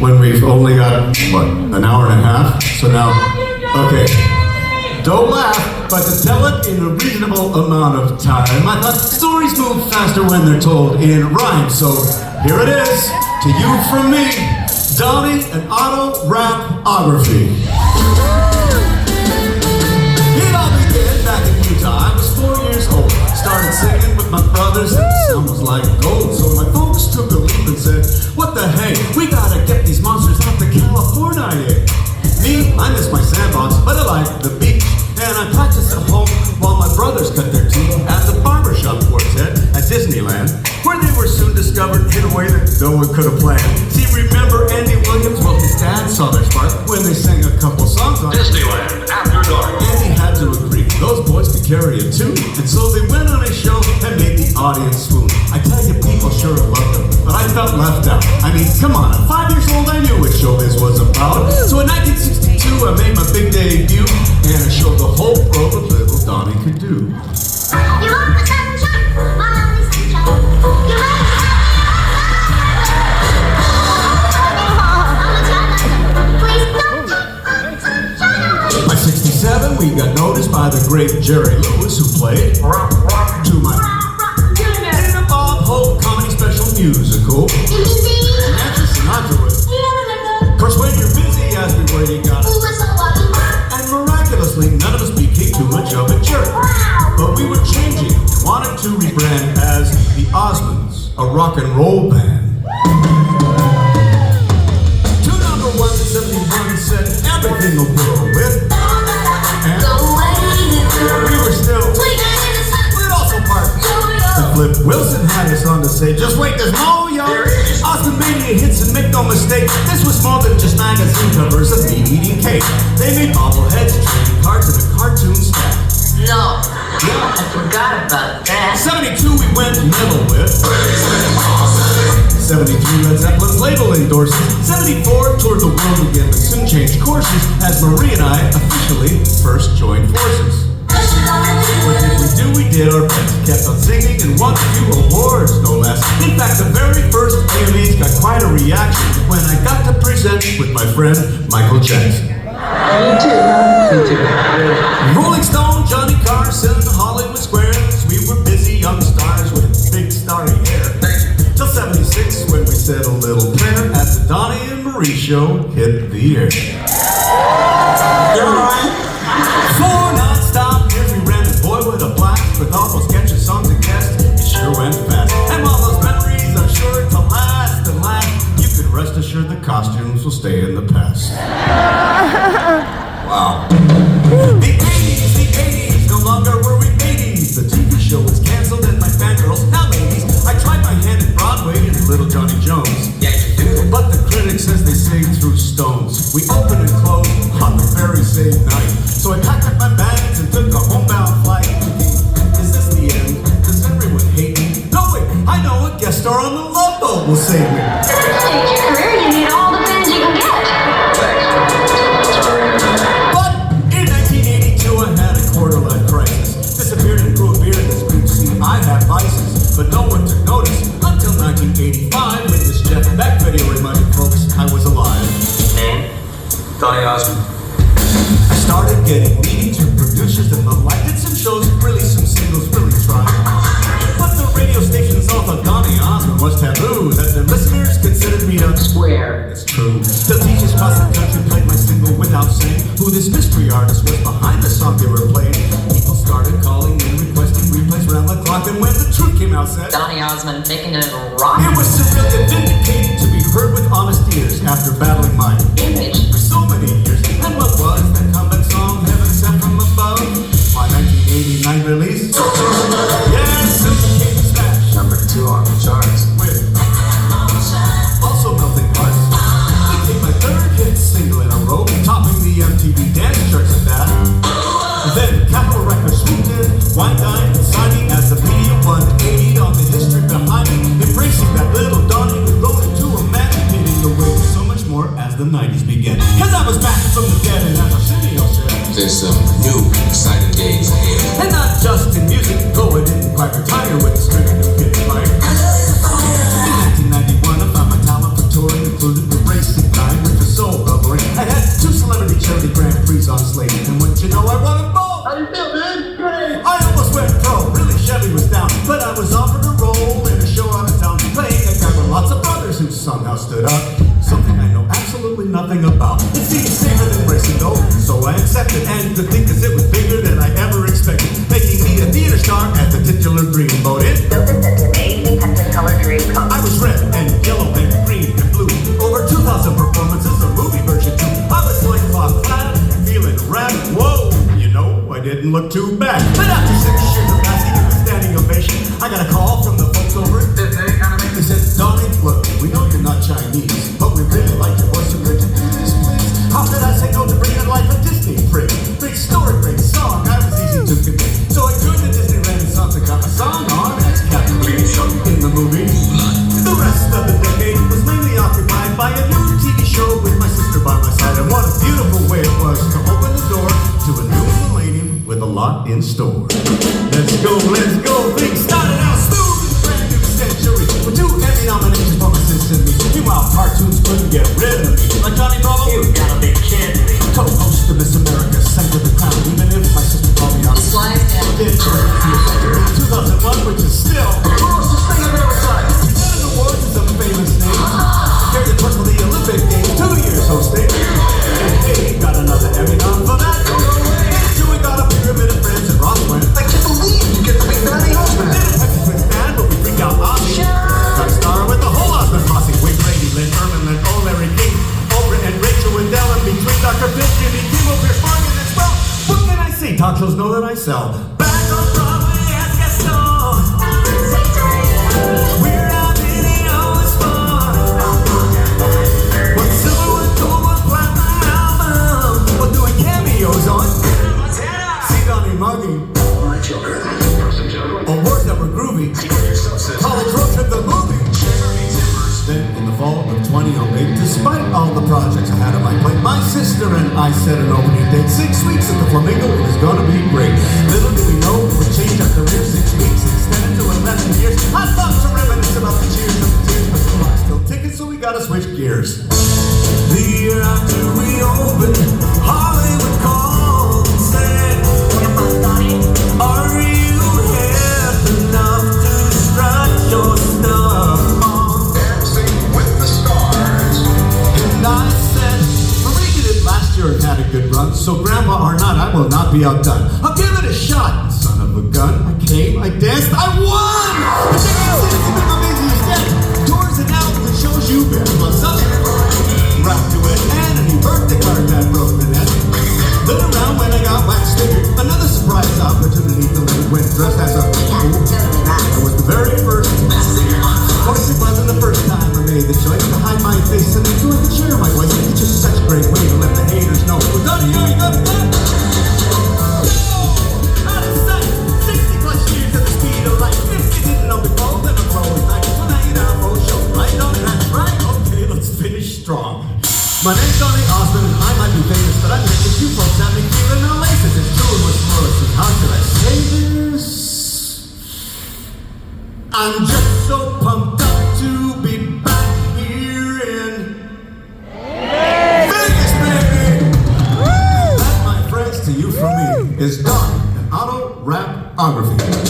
when we've only got, what, an hour and a half? So now, okay, don't laugh, but to tell it in a reasonable amount of time, I thought stories move faster when they're told in rhyme. So here it is, to you from me, Donny and Otto Rapography. It all began back in Utah. I was 4 years old. Started singing with my brothers and the sound was like gold. So my folks took a leap and said, what the heck, we gotta get these monsters out to California. Me, I miss my sandbox, but I like the beach. And I practiced at home while my brothers cut their teeth at the barbershop quartet at Disneyland, where they were soon discovered in a way that no one could have planned. See, remember Andy Williams? Well, his dad saw their spark when they sang a couple songs on Disneyland After Dark. Andy had to agree, those boys could carry a tune. And so they went on a show and made the audience swoon. I tell you, people sure loved them, but I felt left out. I mean, come on, at 5 years old, I knew what showbiz was about. So in 1962, I made my big debut, and I showed the whole world what little Donny could do. You want the sunshine, my only sunshine. You want By 67, we got noticed by the great Jerry Lewis, who played to my in a Bob Hope comedy special musical. Nancy Sinatra was. Of course, when you're busy, ask me where you got it. And miraculously, none of us became too much of a jerk. But we were changing, wanted to rebrand as the Osmonds, a rock and roll band. Two number ones in 71 said everything will go with. And we were still, we'd also part. The Flip Wilson had us on to say, just wait, there's more, yo. Osmond Mania hits and make no mistake. This was more than just magazine covers of me eating cake. They made bobbleheads, trading cards, and a cartoon stack. No, I forgot about that. 72 we went middle with. 73 Led Zeppelin's label endorsed. 74 toured the world again, but soon changed courses as Marie and I officially first joined forces. What did we do? We did our best. Kept on singing and won a few awards, no less. In fact, the very first AMAs got quite a reaction when I got to present with my friend Michael Jackson. Me too. Rolling Stone, Johnny Carson, Hollywood Squares. We were busy young stars with big starry hair. Till 76 when we said a little prayer as the Donny and Marie show hit the air. You're right. 4 non-stop years we ran this boy with a blast with all those catchy songs and guests. It sure went fast. And while those memories are sure to last and last, you can rest assured the costumes will stay in the past. Wow. The 80s, no longer were we babies. The TV show was canceled and my fangirls, now ladies. I tried my hand at Broadway in Little Johnny Jones. Yeah, you do. But the critics says they sing through stones. We opened and closed on the very same night. So I packed up my bags and took a homebound flight. Is this the end? Does everyone hate me? No, wait, I know a guest star on the Love Boat will save me. To stage your career, you need all the fans you can get. But in 1982, I had a quarter-life crisis. Disappeared and grew a beard in this group. See, I had vices, but no one took notice until 1985 when this Jeff Beck video reminded folks I was alive. Name? Donny Osmand. I started getting meetings with producers and the like. Did some shows, released some singles, really tried. But the radio stations all thought Donny Osmand was taboo, that their listeners considered me a Square. It's true. The teachers across the country played my single without saying who this mystery artist was behind the song they were playing. People started calling in, requesting replays round the clock, and when the truth came out, said Donny Osmand making it rock. it was surreal and vindicating to be heard with honest ears after battling my Image. for so many years. And what was that comeback song, Heaven Sent From Above? My 1989 release? Yes, it became a smash. Number 2 on the charts. With also Melting Hearts. It became my 3rd hit single in a row, topping the MTV dance charts at that. Then Capitol Records swooped in, wine dine, signing as the media 180 on the history behind me, embracing that little Donny who rode into a man, hitting the way so much more as the 90s began. Cause I was back from the dead and as Arsenio said, There's some new, exciting days ahead. and not just in music, though I didn't quite retire with the string of new hits like. In 1991 I found my talent for touring included the racing. stood out. Something I know absolutely nothing about. It seemed safer than racing though, so I accepted. And could think cause it was bigger than I ever expected, making me a theater star at the titular dreamboat. It Notice that the amazing Technicolor dream coat. I was red and yellow and green and blue. Over 2,000 performances, a movie version too. I was like cloth flat, feeling rap. Whoa, you know, I didn't look too bad. But after 6 years of passing and a standing ovation, I got a call from the folks over at Disney. They said, Donny, look, we know you're not Chinese, but we really like your voice and could you do this, please? How could I say no to bringing life a Disney prick? Great story, great song, I was easy to convince. So I joined the Disney Renaissance and got my song on as Captain in the movie. The rest of the decade was mainly occupied by a new TV show with my sister by my side. And what a beautiful way it was to open the door to a new millennium with a lot in store. Let's go, things started out smooth in the brand new century, with 2 Emmy nominations for my sister and me. Meanwhile, cartoons couldn't get rid of me. Like Johnny Bravo, You gotta be kidding me. co-host of Miss America, sang with the crown, even if my sister called me on the Slide down. did in 2001, which is still the closest thing I've ever done. Presented awards to some famous names. Carried the torch for the Olympic Games, 2 years hosting. And hey, got another Emmy nom for that. And we got a pyramid of friends at Roswell. I can't believe you get to be Donny Osmand. Did a Texas Twins band, but we freaked out Ozzy. Got a star with the whole Osmand posse. Wade Brady, Lynn Erman, Lynn O, Larry King, Oprah and Rachel Wendell, and between Dr. Phil, Jimmy Kimmel, Pierce Morgan, and Swell. What can I say? Talk shows know that I sell. Back on Broadway as Gaston. We're out in it all this fun. What silver, what gold, what platinum album. What doing cameos on? See Donny Muggy. Awards that were groovy. College road trip the movie. Then in the fall of 2008, despite all the projects I had on my plate, my sister and I set an opening date. 6 weeks at the Flamingo, it was gonna be great. Little did we know it would change our career. 6 weeks extended to 11 years. I thought to reminisce about the cheers of the tears, but the clock still ticking, so we gotta switch gears. The year after we opened, Hollywood called and said, are you hip enough to strut your stuff on? Dancing with the stars. And I said, Marie did it last year and had a good run, so grandpa or not, I will not be outdone. I'll give it a shot, son of a gun. I came, I danced, I won! The tickets to the busiest yet. Tours and albums, shows you've been plus up. Wrapped to it, and a new birthday card that broke the net. Then around when I got wax figured, another surprise opportunity delivered when dressed as a fool. I was the very first. Of course, it wasn't the first time I made the choice to hide my face and enjoy the cheer of my voice. It's just such a great way to let the haters know. Well, Donny, you got it done. Out of sight, 60 plus years at the speed of light. If you didn't know before, then I'm always like, well, now you know, full show. Right on, that's right. Okay, let's finish strong. My name's Donny Osmand, and I might be famous, but I'm making you folks out me feeling no laces. It's true and what's more, see, how should I say this? I'm just so pumped up to be back here in Vegas, baby! That, my friends, to you from me, is Donny, an auto-rap-ography.